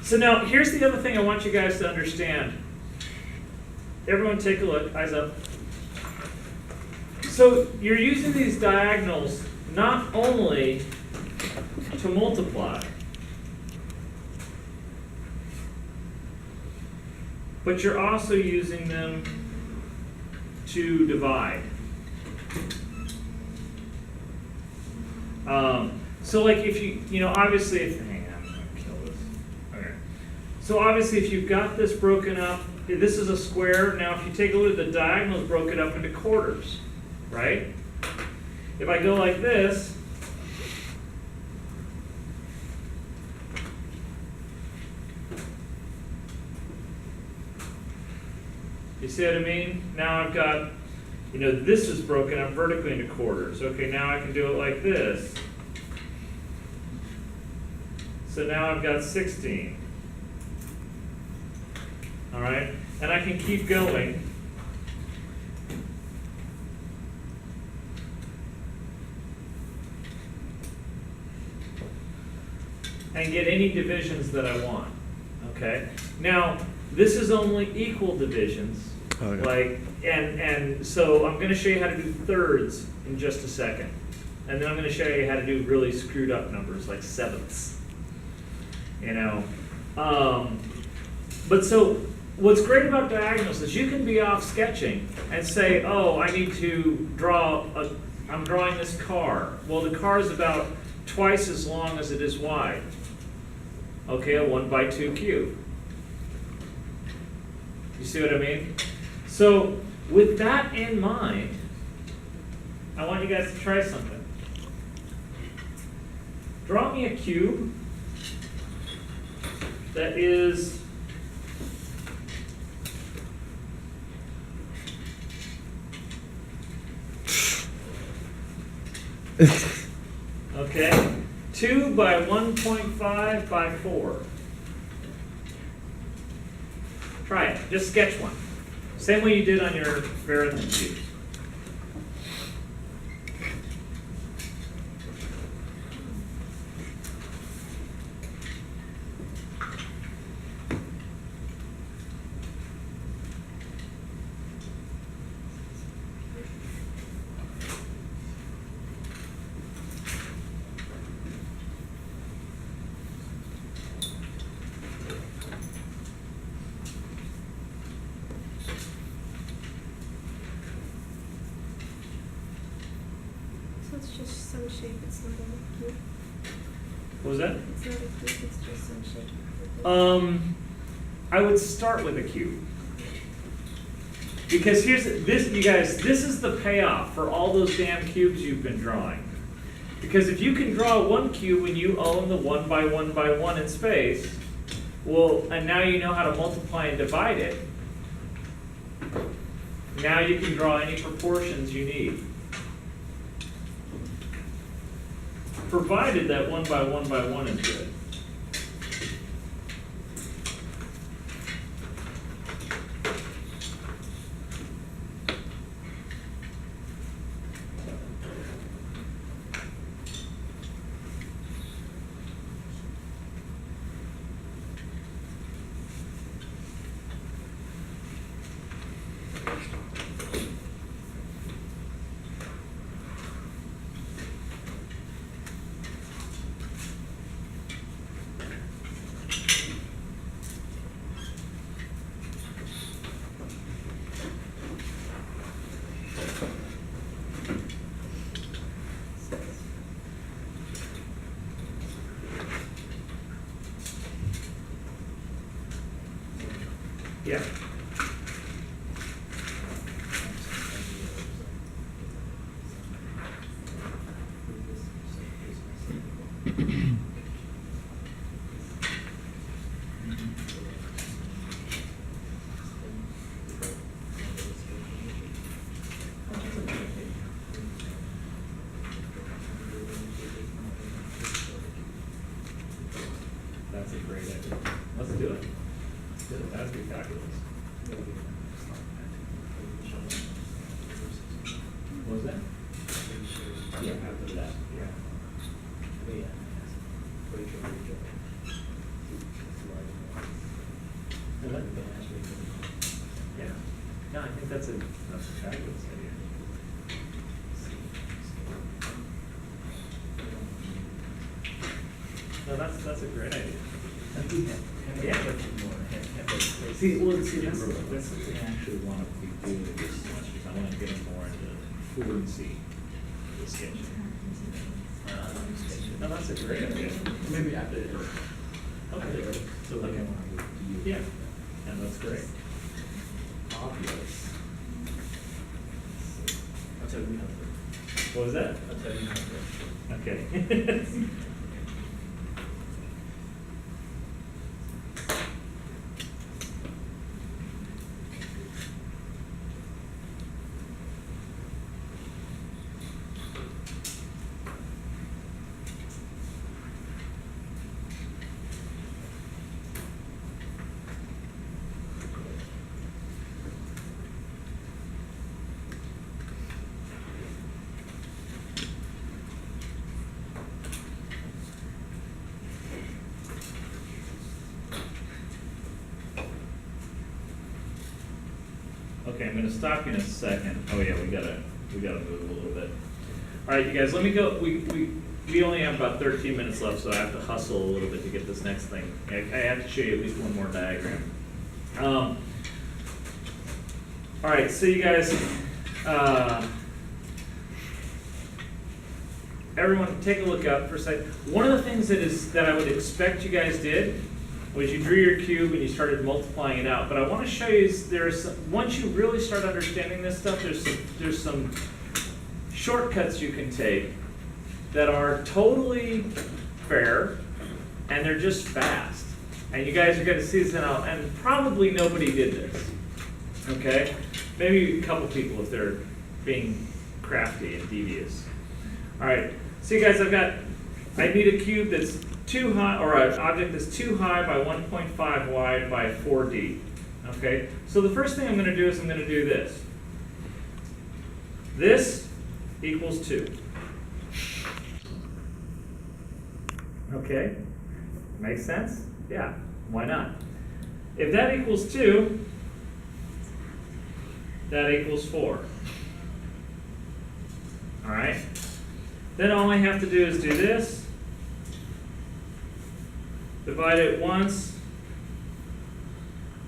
So now, here's the other thing I want you guys to understand. Everyone take a look, eyes up. So you're using these diagonals not only to multiply, but you're also using them to divide. So like if obviously if, hang on, I'm gonna kill this. Okay. So obviously if you've got this broken up, this is a square. Now if you take a look at the diagonals broken up into quarters, right? If I go like this, you see what I mean? Now I've got, this is broken up vertically into quarters. Okay, now I can do it like this. So now I've got 16. All right, and I can keep going. And get any divisions that I want, okay? Now, this is only equal divisions, Okay. and so I'm gonna show you how to do thirds in just a second. And then I'm gonna show you how to do really screwed up numbers like sevenths, But so, what's great about diagonals is you can be off sketching and say, oh, I need to I'm drawing this car. Well, the car is about twice as long as it is wide. Okay, a 1x2 cube. You see what I mean? So, with that in mind, I want you guys to try something. Draw me a cube that is okay, 2 by 1.5 by 4. Try it. Just sketch one. Same way you did on your Marathon cubes. So it's just some shape, it's not a cube. What was that? It's not a cube, it's just some shape. I would start with a cube. Because here's this, you guys, this is the payoff for all those damn cubes you've been drawing. Because if you can draw one cube when you own the 1 by 1 by 1 in space, well, and now you know how to multiply and divide it, now you can draw any proportions you need. Provided that 1 by 1 by 1 is good. Yeah. That's a great idea. Let's do it. Let's do it. That'd be fabulous. What was that? Yeah, after that. Yeah. good. Yeah. No, I think that's a fabulous idea. No, that's a great idea. Yeah, but see, that's something I actually want to be doing this semester. I want to get them more into fluency with sketching. No, that's a great idea. Maybe after. Okay. So like I want to do. Yeah, and that's great. Obvious. I'll tell you how to. What was that? I'll tell you how to. Okay. Okay, I'm gonna stop you in a second. Oh yeah, we gotta move a little bit. All right, you guys, let me go. We only have about 13 minutes left, so I have to hustle a little bit to get this next thing. I have to show you at least one more diagram. All right, so you guys, everyone take a look up for a second. One of the things that I would expect you guys did was you drew your cube and you started multiplying it out. But I want to show you once you really start understanding this stuff, there's some shortcuts you can take that are totally fair and they're just fast. And you guys are going to see this now, and probably nobody did this. Okay? Maybe a couple people if they're being crafty and devious. All right. So you guys, I need a cube that's too high, or an object that's too high by 1.5 wide by 4D. Okay? So the first thing I'm going to do is I'm going to do this. This equals 2. Okay? Makes sense? Yeah. Why not? If that equals 2, that equals 4. All right? Then all I have to do is do this. Divide it once,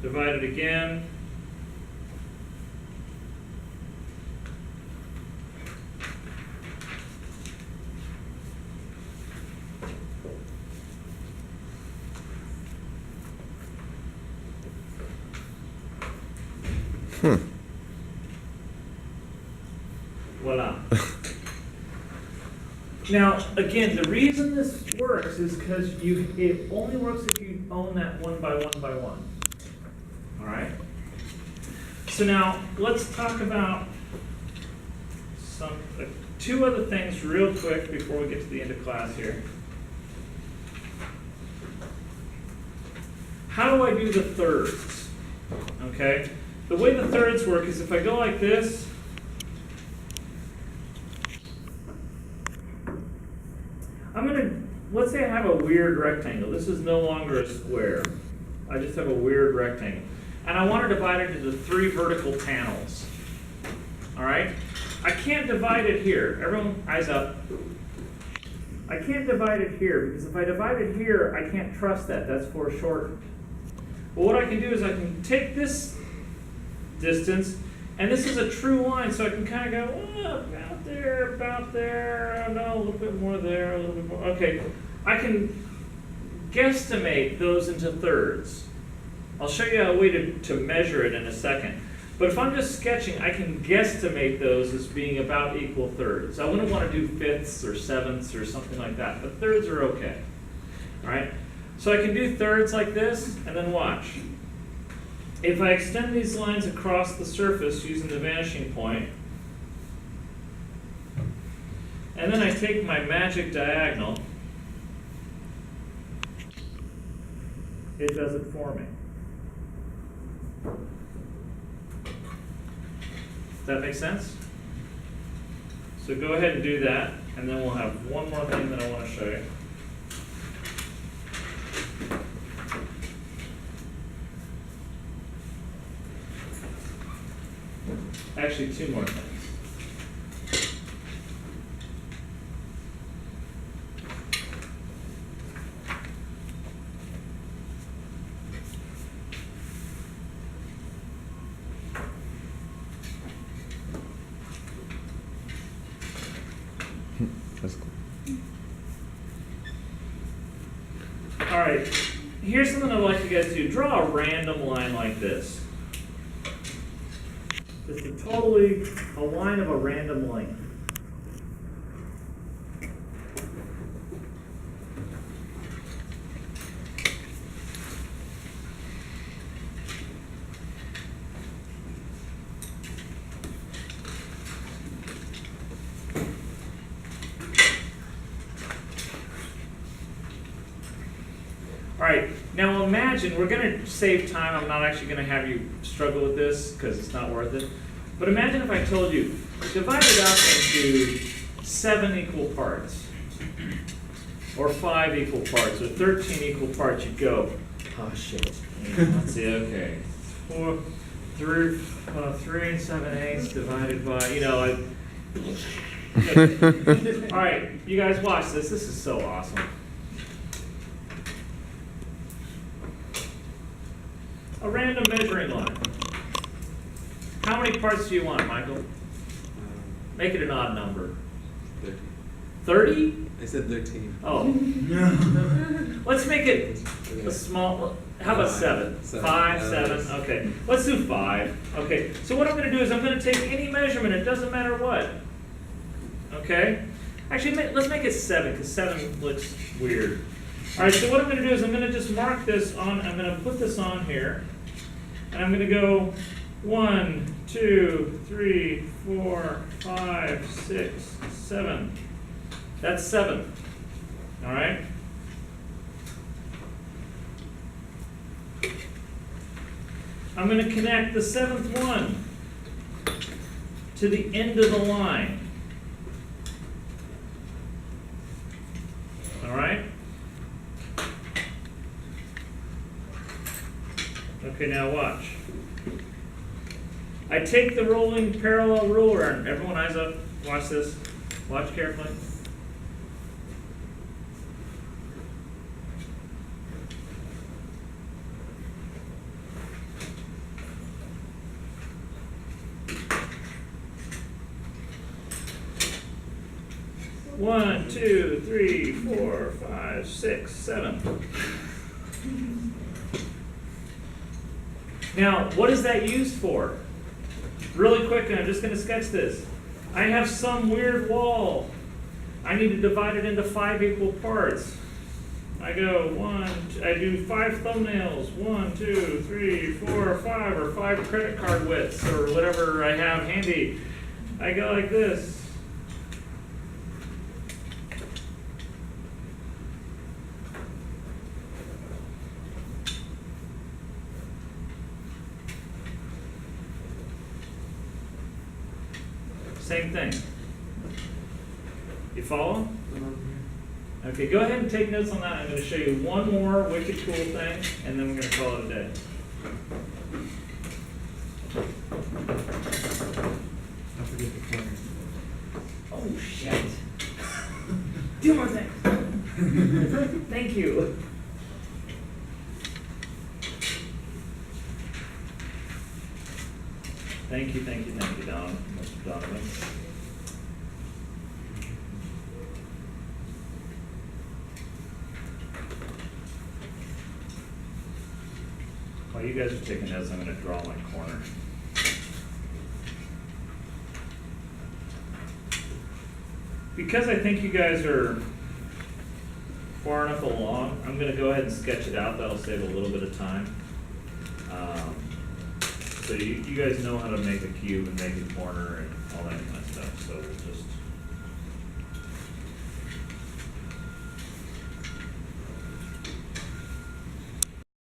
divide it again. Voila. Now, again, the reason this works is because it only works if you own that 1 by 1 by 1. All right? So now, let's talk about two other things real quick before we get to the end of class here. How do I do the thirds? Okay? The way the thirds work is if I go like this, let's say I have a weird rectangle. This is no longer a square. I just have a weird rectangle. And I want to divide it into 3 vertical panels. All right? I can't divide it here. Everyone, eyes up. I can't divide it here because if I divide it here, I can't trust that. That's foreshortened. Well, what I can do is I can take this distance, and this is a true line, so I can kind of go about there, no, a little bit more there, a little bit more. Okay, I can guesstimate those into thirds. I'll show you a way to measure it in a second. But if I'm just sketching, I can guesstimate those as being about equal thirds. I wouldn't want to do fifths or sevenths or something like that, but thirds are okay. All right? So I can do thirds like this, and then watch. If I extend these lines across the surface using the vanishing point, and then I take my magic diagonal, it does it for me. Does that make sense? So go ahead and do that, and then we'll have one more thing that I want to show you. Actually, two more things. That's cool. All right, here's something I'd like you guys to do. Draw a random line like this. Just a line of a random length. All right, now imagine, we're gonna save time, I'm not actually gonna have you struggle with this, because it's not worth it. But imagine if I told you, divide it up into 7 equal parts, or 5 equal parts, or 13 equal parts, you'd go, oh shit, let's see, okay. 3 and 7/8 divided by, all right, you guys watch this is so awesome. A random measuring line. How many parts do you want, Michael? Make it an odd number. 30? I said 13. Oh. Let's make it a small, how about 7? 5, 7, okay. Let's do 5. Okay, so what I'm gonna do is I'm gonna take any measurement, it doesn't matter what. Okay? Actually, let's make it 7, because 7 looks weird. All right, so what I'm gonna do is I'm gonna just mark this on, I'm gonna put this on here, and I'm gonna go 1, 2, 3, 4, 5, 6, 7. That's 7. All right? I'm gonna connect the 7th one to the end of the line. All right? Okay, now watch. I take the rolling parallel ruler, and everyone eyes up, watch this, watch carefully. One, 2, 3, 4, 5, 6, 7. Now, what is that used for? Really quick, and I'm just going to sketch this. I have some weird wall. I need to divide it into 5 equal parts. I go I do 5 thumbnails, 1, 2, 3, 4, 5, or 5 credit card widths, or whatever I have handy. I go like this. Same thing. You follow? Okay, go ahead and take notes on that. I'm going to show you one more wicked cool thing, and then we're going to call it a day. I forget the corner. Oh, shit. 2 more things. Thank you. Thank you, Don, Mr. Donovan. While you guys are taking notes, I'm going to draw my corner. Because I think you guys are far enough along, I'm going to go ahead and sketch it out. That'll save a little bit of time. So you guys know how to make a cube and make a corner and all that kind of stuff. So we'll just